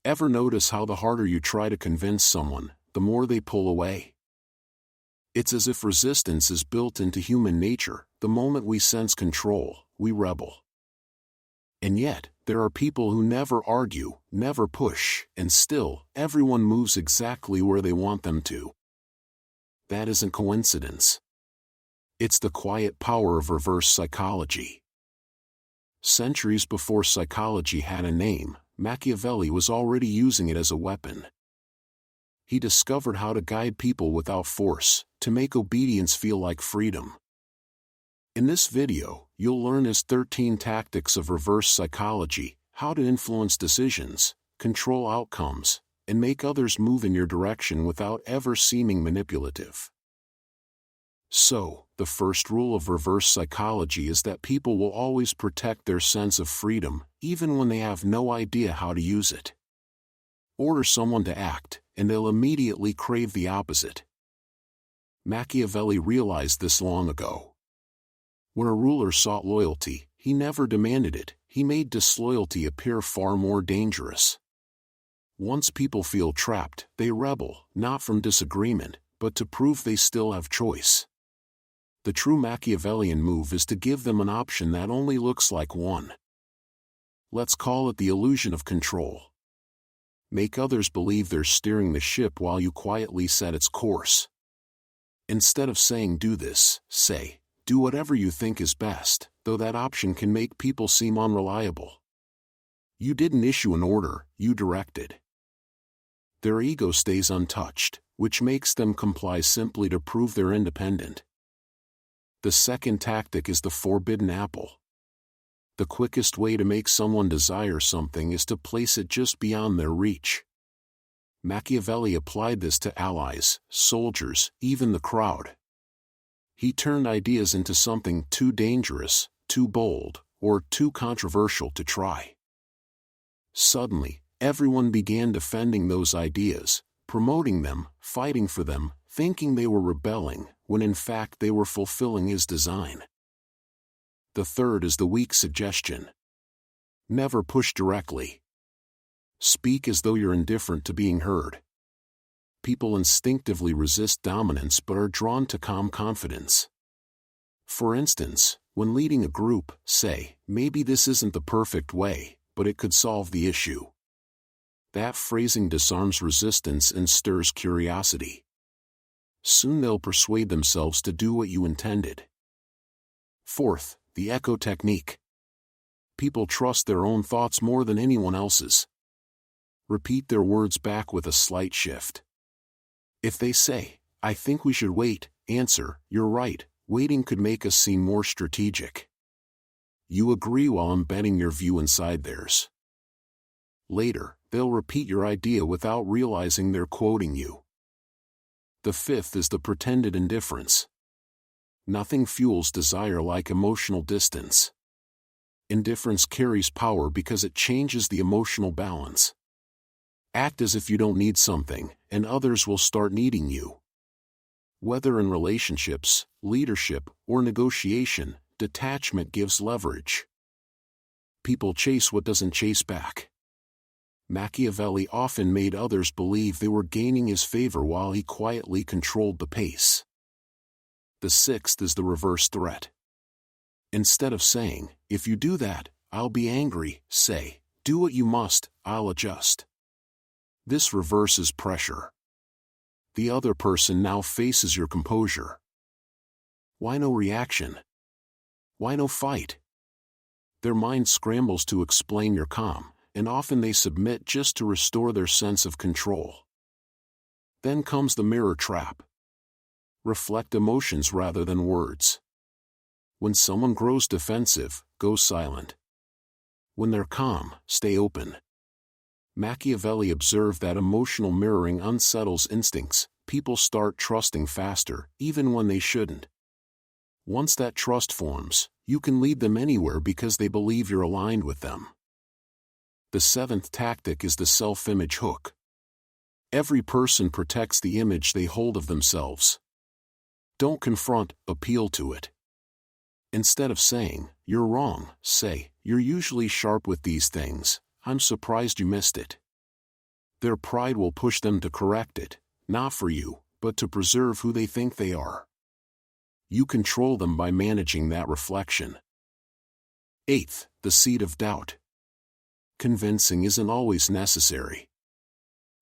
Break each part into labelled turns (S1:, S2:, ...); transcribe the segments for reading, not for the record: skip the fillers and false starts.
S1: Ever notice how the harder you try to convince someone, the more they pull away? It's as if resistance is built into human nature. The moment we sense control, we rebel. And yet, there are people who never argue, never push, and still, everyone moves exactly where they want them to. That isn't coincidence. It's the quiet power of reverse psychology. Centuries before psychology had a name, Machiavelli was already using it as a weapon. He discovered how to guide people without force, to make obedience feel like freedom. In this video, you'll learn his 13 tactics of reverse psychology, how to influence decisions, control outcomes, and make others move in your direction without ever seeming manipulative. So, the first rule of reverse psychology is that people will always protect their sense of freedom, even when they have no idea how to use it. Order someone to act, and they'll immediately crave the opposite. Machiavelli realized this long ago. When a ruler sought loyalty, he never demanded it, he made disloyalty appear far more dangerous. Once people feel trapped, they rebel, not from disagreement, but to prove they still have choice. The true Machiavellian move is to give them an option that only looks like one. Let's call it the illusion of control. Make others believe they're steering the ship while you quietly set its course. Instead of saying do this, say, do whatever you think is best, though that option can make people seem unreliable. You didn't issue an order, you directed. Their ego stays untouched, which makes them comply simply to prove they're independent. The second tactic is the forbidden apple. The quickest way to make someone desire something is to place it just beyond their reach. Machiavelli applied this to allies, soldiers, even the crowd. He turned ideas into something too dangerous, too bold, or too controversial to try. Suddenly, everyone began defending those ideas, promoting them, fighting for them, thinking they were rebelling, when in fact they were fulfilling his design. The third is the weak suggestion. Never push directly. Speak as though you're indifferent to being heard. People instinctively resist dominance but are drawn to calm confidence. For instance, when leading a group, say, maybe this isn't the perfect way, but it could solve the issue. That phrasing disarms resistance and stirs curiosity. Soon they'll persuade themselves to do what you intended. Fourth, the echo technique. People trust their own thoughts more than anyone else's. Repeat their words back with a slight shift. If they say, I think we should wait, answer, you're right, waiting could make us seem more strategic. You agree while embedding your view inside theirs. Later, they'll repeat your idea without realizing they're quoting you. The fifth is the pretended indifference. Nothing fuels desire like emotional distance. Indifference carries power because it changes the emotional balance. Act as if you don't need something, and others will start needing you. Whether in relationships, leadership, or negotiation, detachment gives leverage. People chase what doesn't chase back. Machiavelli often made others believe they were gaining his favor while he quietly controlled the pace. The sixth is the reverse threat. Instead of saying, if you do that, I'll be angry, say, do what you must, I'll adjust. This reverses pressure. The other person now faces your composure. Why no reaction? Why no fight? Their mind scrambles to explain your calm, and often they submit just to restore their sense of control. Then comes the mirror trap. Reflect emotions rather than words. When someone grows defensive, go silent. When they're calm, stay open. Machiavelli observed that emotional mirroring unsettles instincts. People start trusting faster, even when they shouldn't. Once that trust forms, you can lead them anywhere because they believe you're aligned with them. The seventh tactic is the self-image hook. Every person protects the image they hold of themselves. Don't confront, appeal to it. Instead of saying, you're wrong, say, you're usually sharp with these things, I'm surprised you missed it. Their pride will push them to correct it, not for you, but to preserve who they think they are. You control them by managing that reflection. 8th, the seed of doubt. Convincing isn't always necessary.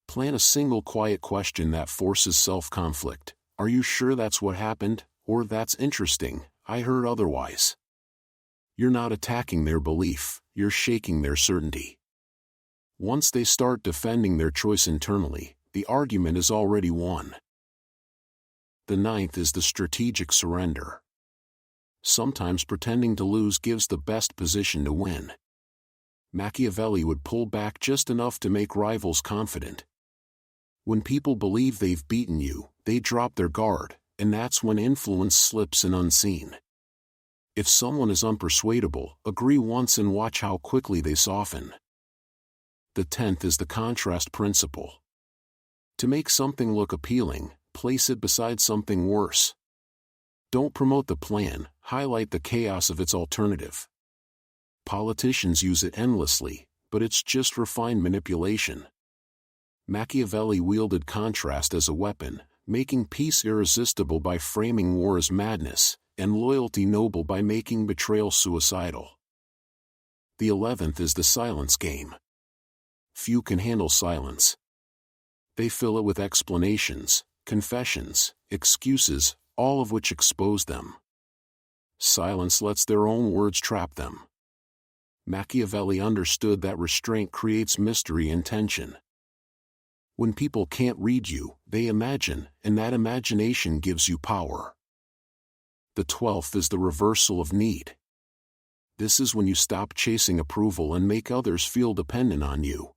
S1: Plant a single quiet question that forces self-conflict. Are you sure that's what happened? Or that's interesting, I heard otherwise. You're not attacking their belief, you're shaking their certainty. Once they start defending their choice internally, the argument is already won. The 9th is the strategic surrender. Sometimes pretending to lose gives the best position to win. Machiavelli would pull back just enough to make rivals confident. When people believe they've beaten you, they drop their guard, and that's when influence slips in unseen. If someone is unpersuadable, agree once and watch how quickly they soften. The 10th is the contrast principle. To make something look appealing, place it beside something worse. Don't promote the plan, highlight the chaos of its alternative. Politicians use it endlessly, but it's just refined manipulation. Machiavelli wielded contrast as a weapon, making peace irresistible by framing war as madness, and loyalty noble by making betrayal suicidal. The 11th is the silence game. Few can handle silence. They fill it with explanations, confessions, excuses, all of which expose them. Silence lets their own words trap them. Machiavelli understood that restraint creates mystery and tension. When people can't read you, they imagine, and that imagination gives you power. The 12th is the reversal of need. This is when you stop chasing approval and make others feel dependent on you.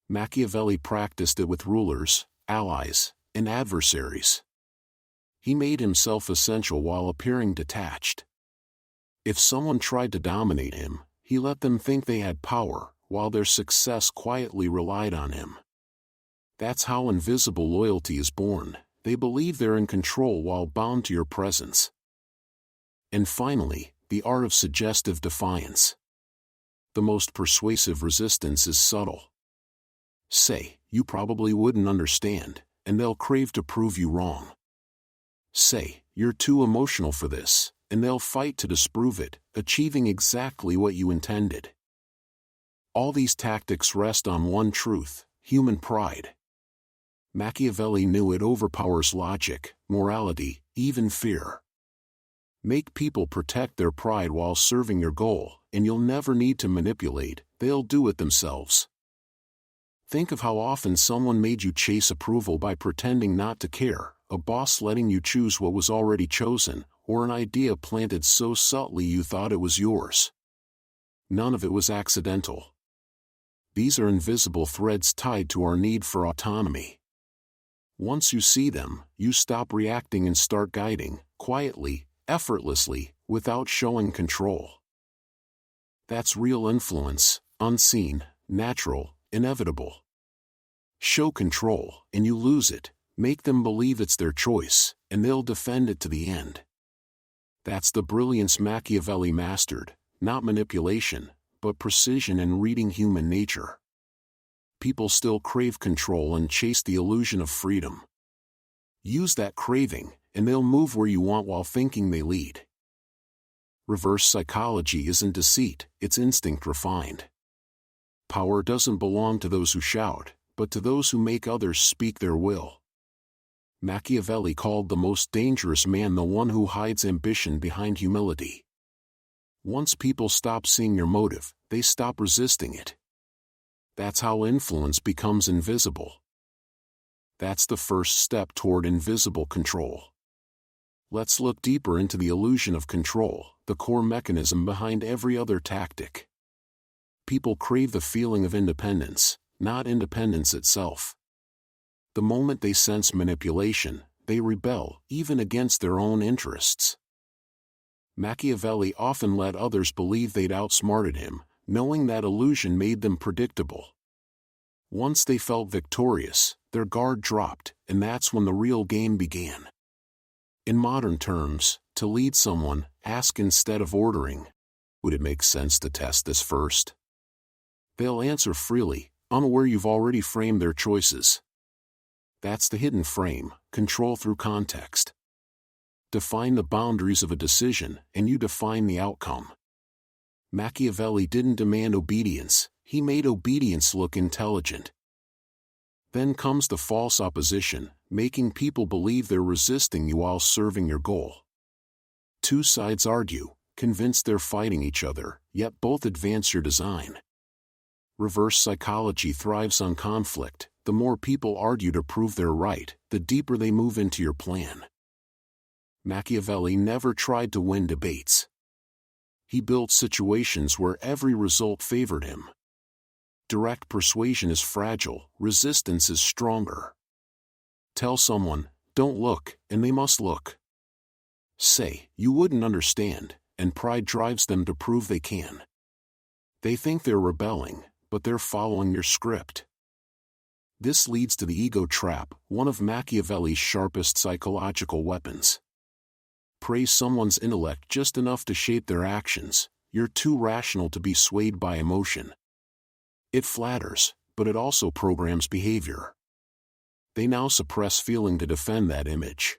S1: Machiavelli practiced it with rulers, allies, and adversaries. He made himself essential while appearing detached. If someone tried to dominate him, he let them think they had power, while their success quietly relied on him. That's how invisible loyalty is born. They believe they're in control while bound to your presence. And finally, the art of suggestive defiance. The most persuasive resistance is subtle. Say, you probably wouldn't understand, and they'll crave to prove you wrong. Say, you're too emotional for this, and they'll fight to disprove it, achieving exactly what you intended. All these tactics rest on one truth: human pride. Machiavelli knew it overpowers logic, morality, even fear. Make people protect their pride while serving your goal, and you'll never need to manipulate, they'll do it themselves. Think of how often someone made you chase approval by pretending not to care, a boss letting you choose what was already chosen, or an idea planted so subtly you thought it was yours. None of it was accidental. These are invisible threads tied to our need for autonomy. Once you see them, you stop reacting and start guiding, quietly, effortlessly, without showing control. That's real influence, unseen, natural, inevitable. Show control, and you lose it. Make them believe it's their choice, and they'll defend it to the end. That's the brilliance Machiavelli mastered, not manipulation, but precision in reading human nature. People still crave control and chase the illusion of freedom. Use that craving, and they'll move where you want while thinking they lead. Reverse psychology isn't deceit, it's instinct refined. Power doesn't belong to those who shout, but to those who make others speak their will. Machiavelli called the most dangerous man the one who hides ambition behind humility. Once people stop seeing your motive, they stop resisting it. That's how influence becomes invisible. That's the first step toward invisible control. Let's look deeper into the illusion of control, the core mechanism behind every other tactic. People crave the feeling of independence, not independence itself. The moment they sense manipulation, they rebel, even against their own interests. Machiavelli often let others believe they'd outsmarted him, knowing that illusion made them predictable. Once they felt victorious, their guard dropped, and that's when the real game began. In modern terms, to lead someone, ask instead of ordering, would it make sense to test this first? They'll answer freely, unaware you've already framed their choices. That's the hidden frame, control through context. Define the boundaries of a decision, and you define the outcome. Machiavelli didn't demand obedience, he made obedience look intelligent. Then comes the false opposition, making people believe they're resisting you while serving your goal. Two sides argue, convinced they're fighting each other, yet both advance your design. Reverse psychology thrives on conflict. The more people argue to prove they're right, the deeper they move into your plan. Machiavelli never tried to win debates. He built situations where every result favored him. Direct persuasion is fragile, resistance is stronger. Tell someone, "Don't look," and they must look. Say, "You wouldn't understand," and pride drives them to prove they can. They think they're rebelling, but they're following your script. This leads to the ego trap, one of Machiavelli's sharpest psychological weapons. Praise someone's intellect just enough to shape their actions. You're too rational to be swayed by emotion. It flatters, but it also programs behavior. They now suppress feeling to defend that image.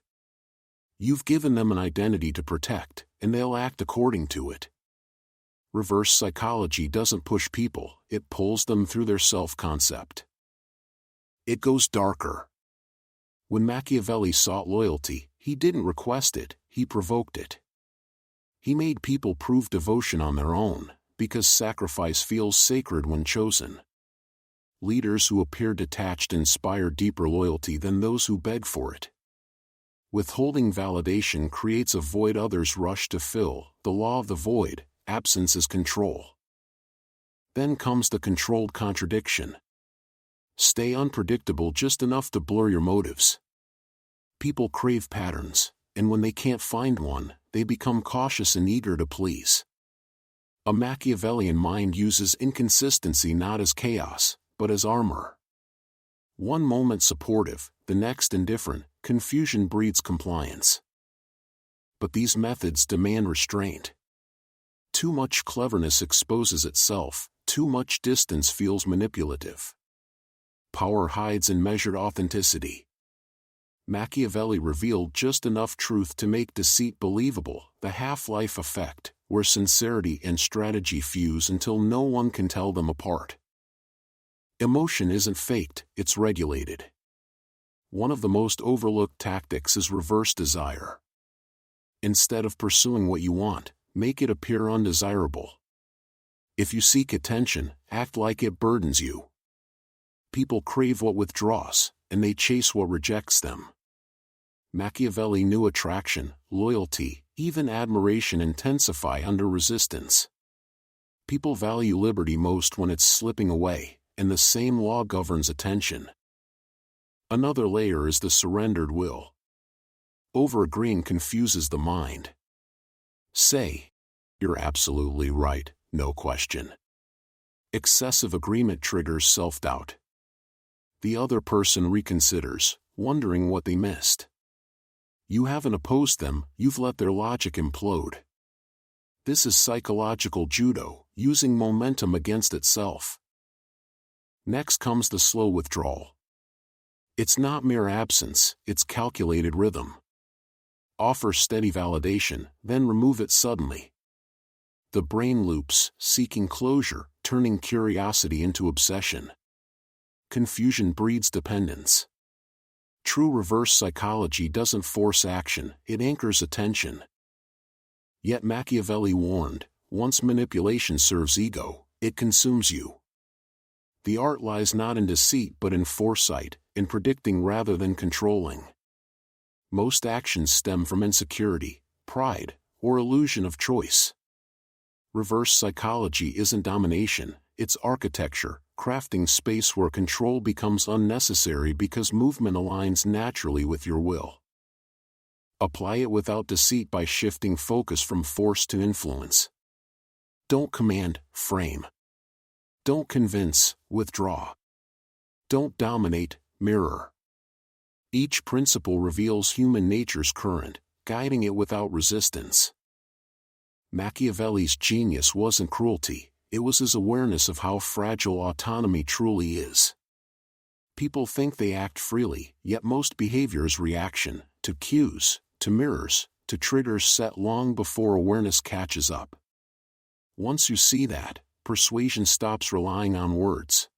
S1: You've given them an identity to protect, and they'll act according to it. Reverse psychology doesn't push people, it pulls them through their self-concept. It goes darker. When Machiavelli sought loyalty, he didn't request it, he provoked it. He made people prove devotion on their own, because sacrifice feels sacred when chosen. Leaders who appear detached inspire deeper loyalty than those who beg for it. Withholding validation creates a void others rush to fill, the law of the void, absence is control. Then comes the controlled contradiction. Stay unpredictable just enough to blur your motives. People crave patterns, and when they can't find one, they become cautious and eager to please. A Machiavellian mind uses inconsistency not as chaos, but as armor. One moment supportive, the next indifferent, confusion breeds compliance. But these methods demand restraint. Too much cleverness exposes itself, too much distance feels manipulative. Power hides in measured authenticity. Machiavelli revealed just enough truth to make deceit believable, the half-life effect, where sincerity and strategy fuse until no one can tell them apart. Emotion isn't faked, it's regulated. One of the most overlooked tactics is reverse desire. Instead of pursuing what you want, make it appear undesirable. If you seek attention, act like it burdens you. People crave what withdraws, and they chase what rejects them. Machiavelli knew attraction, loyalty, even admiration intensify under resistance. People value liberty most when it's slipping away, and the same law governs attention. Another layer is the surrendered will. Over-agreeing confuses the mind. Say, "You're absolutely right, no question." Excessive agreement triggers self-doubt. The other person reconsiders, wondering what they missed. You haven't opposed them, you've let their logic implode. This is psychological judo, using momentum against itself. Next comes the slow withdrawal. It's not mere absence, it's calculated rhythm. Offer steady validation, then remove it suddenly. The brain loops, seeking closure, turning curiosity into obsession. Confusion breeds dependence. True reverse psychology doesn't force action, it anchors attention. Yet Machiavelli warned, once manipulation serves ego, it consumes you. The art lies not in deceit but in foresight, in predicting rather than controlling. Most actions stem from insecurity, pride, or illusion of choice. Reverse psychology isn't domination, it's architecture, crafting space where control becomes unnecessary because movement aligns naturally with your will. Apply it without deceit by shifting focus from force to influence. Don't command, frame. Don't convince, withdraw. Don't dominate, mirror. Each principle reveals human nature's current, guiding it without resistance. Machiavelli's genius wasn't cruelty, It was his awareness of how fragile autonomy truly is. People think they act freely, yet most behavior is reaction to cues, to mirrors, to triggers set long before awareness catches up. Once you see that, persuasion stops relying on words.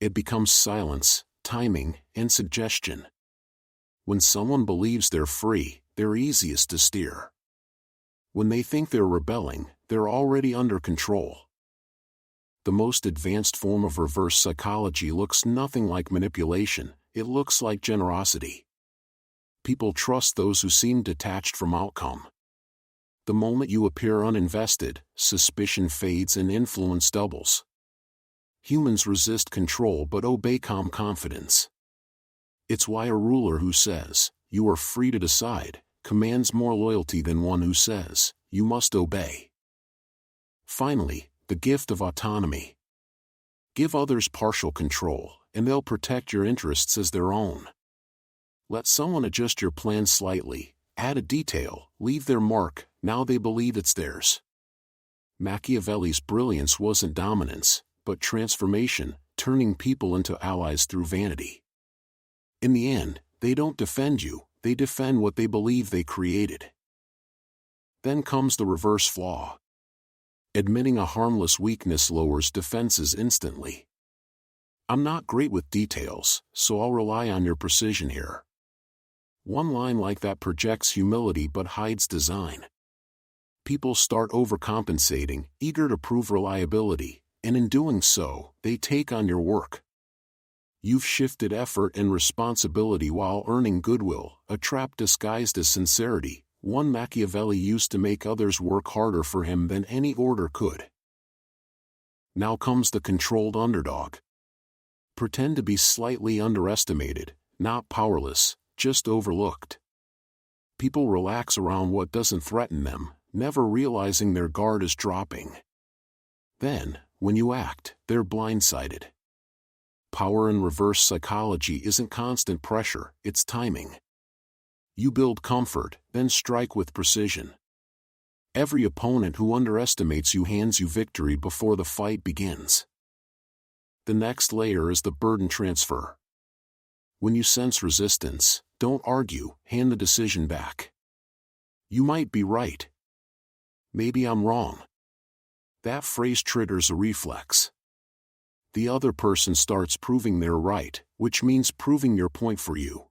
S1: It becomes silence, timing, and suggestion. When someone believes they're free, they're easiest to steer. When they think they're rebelling, they're already under control. The most advanced form of reverse psychology looks nothing like manipulation, it looks like generosity. People trust those who seem detached from outcome. The moment you appear uninvested, suspicion fades and influence doubles. Humans resist control but obey calm confidence. It's why a ruler who says, "You are free to decide," commands more loyalty than one who says, "You must obey." Finally, the gift of autonomy. Give others partial control, and they'll protect your interests as their own. Let someone adjust your plan slightly, add a detail, leave their mark, now they believe it's theirs. Machiavelli's brilliance wasn't dominance, but transformation, turning people into allies through vanity. In the end, they don't defend you, they defend what they believe they created. Then comes the reverse flaw. Admitting a harmless weakness lowers defenses instantly. "I'm not great with details, so I'll rely on your precision here." One line like that projects humility but hides design. People start overcompensating, eager to prove reliability, and in doing so, they take on your work. You've shifted effort and responsibility while earning goodwill, a trap disguised as sincerity, one Machiavelli used to make others work harder for him than any order could. Now comes the controlled underdog. Pretend to be slightly underestimated, not powerless, just overlooked. People relax around what doesn't threaten them, never realizing their guard is dropping. Then, when you act, they're blindsided. Power in reverse psychology isn't constant pressure, it's timing. You build comfort, then strike with precision. Every opponent who underestimates you hands you victory before the fight begins. The next layer is the burden transfer. When you sense resistance, don't argue, hand the decision back. "You might be right. Maybe I'm wrong." That phrase triggers a reflex. The other person starts proving they're right, which means proving your point for you.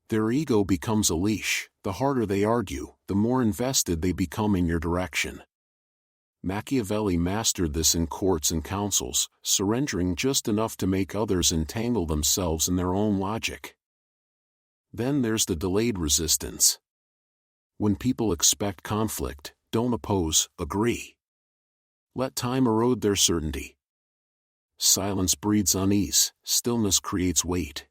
S1: Their ego becomes a leash. The harder they argue, the more invested they become in your direction. Machiavelli mastered this in courts and councils, surrendering just enough to make others entangle themselves in their own logic. Then there's the delayed resistance. When people expect conflict, don't oppose, agree. Let time erode their certainty. Silence breeds unease, stillness creates weight.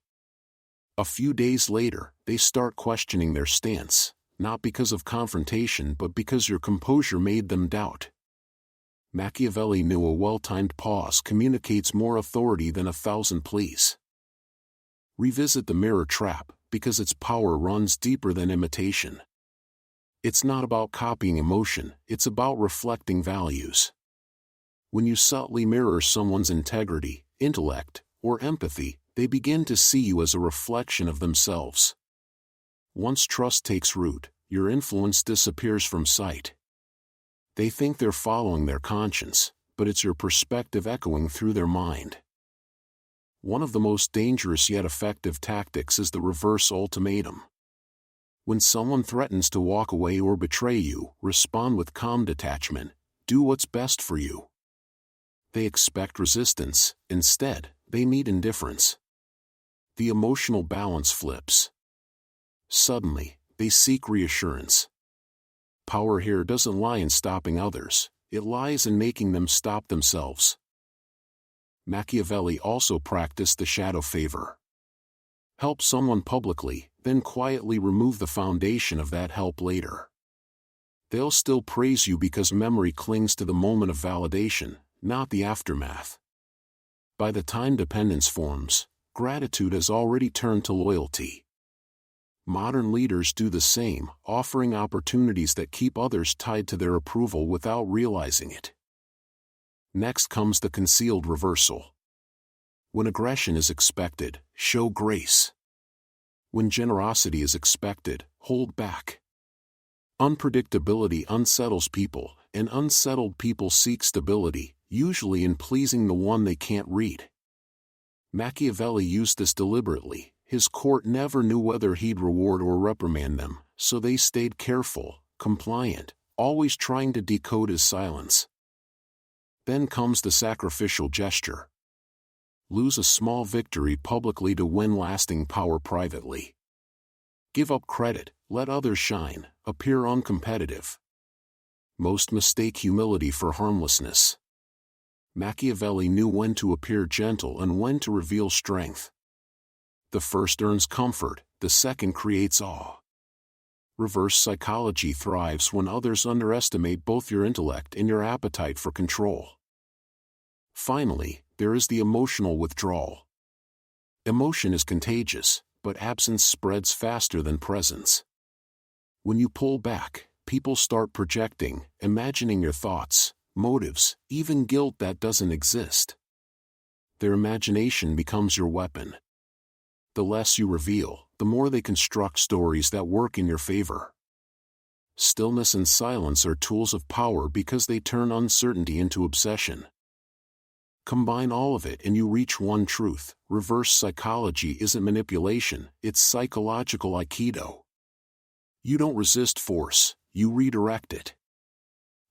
S1: A few days later, they start questioning their stance, not because of confrontation but because your composure made them doubt. Machiavelli knew a well-timed pause communicates more authority than 1,000 pleas. Revisit the mirror trap, because its power runs deeper than imitation. It's not about copying emotion, it's about reflecting values. When you subtly mirror someone's integrity, intellect, or empathy, they begin to see you as a reflection of themselves. Once trust takes root, your influence disappears from sight. They think they're following their conscience, but it's your perspective echoing through their mind. One of the most dangerous yet effective tactics is the reverse ultimatum. When someone threatens to walk away or betray you, respond with calm detachment, do what's best for you. They expect resistance, instead, they need indifference. The emotional balance flips. Suddenly, they seek reassurance. Power here doesn't lie in stopping others, it lies in making them stop themselves. Machiavelli also practiced the shadow favor. Help someone publicly, then quietly remove the foundation of that help later. They'll still praise you because memory clings to the moment of validation, not the aftermath. By the time dependence forms, gratitude has already turned to loyalty. Modern leaders do the same, offering opportunities that keep others tied to their approval without realizing it. Next comes the concealed reversal. When aggression is expected, show grace. When generosity is expected, hold back. Unpredictability unsettles people, and unsettled people seek stability, usually in pleasing the one they can't read. Machiavelli used this deliberately. His court never knew whether he'd reward or reprimand them, so they stayed careful, compliant, always trying to decode his silence. Then comes the sacrificial gesture. Lose a small victory publicly to win lasting power privately. Give up credit, let others shine, appear uncompetitive. Most mistake humility for harmlessness. Machiavelli knew when to appear gentle and when to reveal strength. The first earns comfort, the second creates awe. Reverse psychology thrives when others underestimate both your intellect and your appetite for control. Finally, there is the emotional withdrawal. Emotion is contagious, but absence spreads faster than presence. When you pull back, people start projecting, imagining your thoughts, motives, even guilt that doesn't exist. Their imagination becomes your weapon. The less you reveal, the more they construct stories that work in your favor. Stillness and silence are tools of power because they turn uncertainty into obsession. Combine all of it and you reach one truth: reverse psychology isn't manipulation, it's psychological aikido. You don't resist force, you redirect it.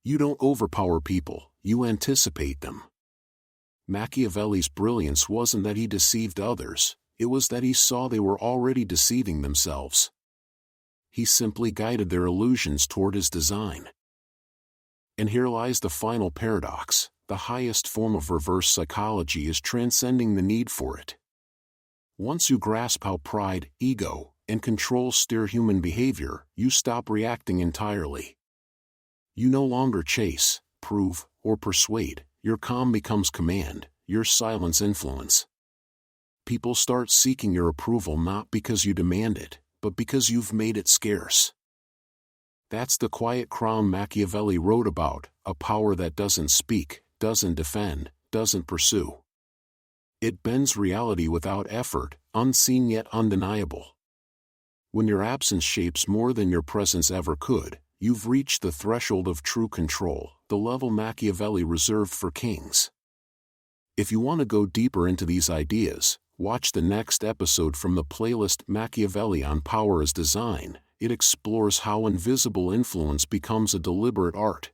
S1: You don't overpower people, you anticipate them. Machiavelli's brilliance wasn't that he deceived others, it was that he saw they were already deceiving themselves. He simply guided their illusions toward his design. And here lies the final paradox: the highest form of reverse psychology is transcending the need for it. Once you grasp how pride, ego, and control steer human behavior, you stop reacting entirely. You no longer chase, prove, or persuade. Your calm becomes command, your silence influence. People start seeking your approval not because you demand it, but because you've made it scarce. That's the quiet crown Machiavelli wrote about, a power that doesn't speak, doesn't defend, doesn't pursue. It bends reality without effort, unseen yet undeniable. When your absence shapes more than your presence ever could, you've reached the threshold of true control, the level Machiavelli reserved for kings. If you want to go deeper into these ideas, watch the next episode from the playlist Machiavelli on Power as Design. It explores how invisible influence becomes a deliberate art.